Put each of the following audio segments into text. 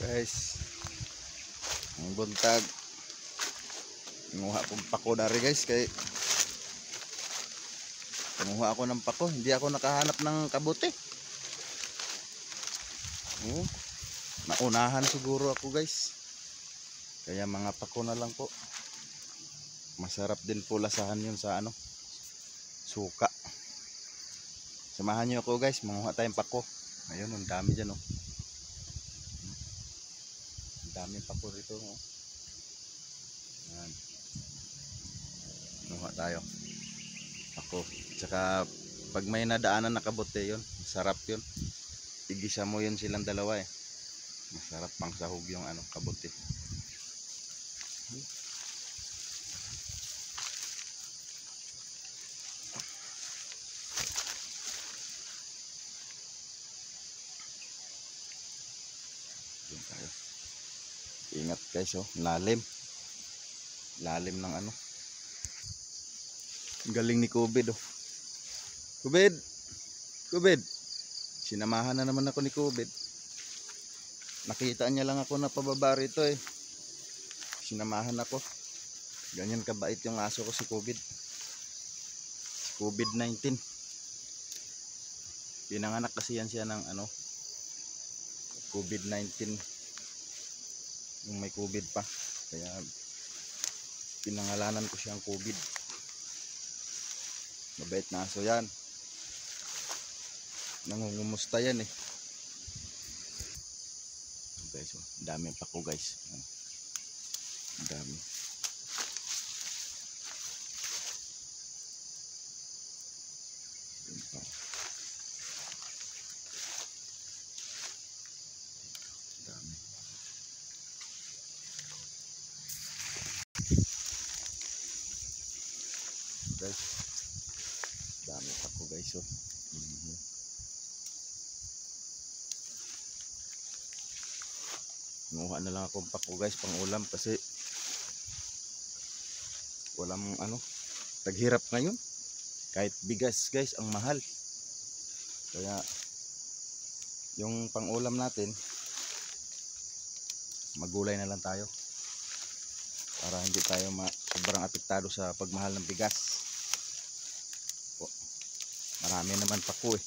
Guys, ang buntag nguha kong pako dari guys, kay kumuha ako ng pako, hindi ako nakahanap ng kabuti. Naunahan siguro ako guys, kaya mga pako na lang po. Masarap din po lasahan yun sa suka. Samahan nyo ako guys, manguha tayong pako. Ayun, ang dami dyan ang dami pako rito Yan. Manguha tayo pako. Tsaka pag may nadaanan na kabote, yun masarap yun. Igisa mo yun silang dalawa masarap pang sahog yung kabote. Tayo. Ingat guys, lalim ng galing ni Kubid. Kubid, sinamahan na naman ako ni Kubid. Nakita niya lang ako na pababa rito sinamahan ako. Ganyan kabait yung aso ko, si Kubid. COVID-19. Pinanganak kasi yan siya ng COVID-19, yung may COVID pa, kaya pinangalanan ko siyang Kubid. Mabait na aso yan, nangungumusta yan guys. Dami pa ko guys, dami. Guys, dami pa ko guys. Kumuha na lang akong pako guys, pang ulam, kasi walang taghirap ngayon. Kahit bigas guys, ang mahal. Kaya yung pang ulam natin, magulay na lang tayo para hindi tayo sobrang apektado sa pagmahal ng bigas. Marami naman pako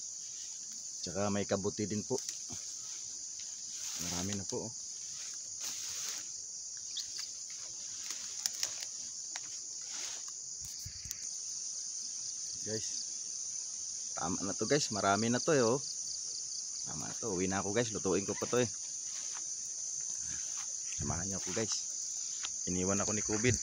tsaka may kabuti din po. Marami na po guys. Tama na to guys, marami na to tama na to. Uwi na ako guys, lutuin ko pa to samahan niyo ako guys. Iniwan ako ni Kubid.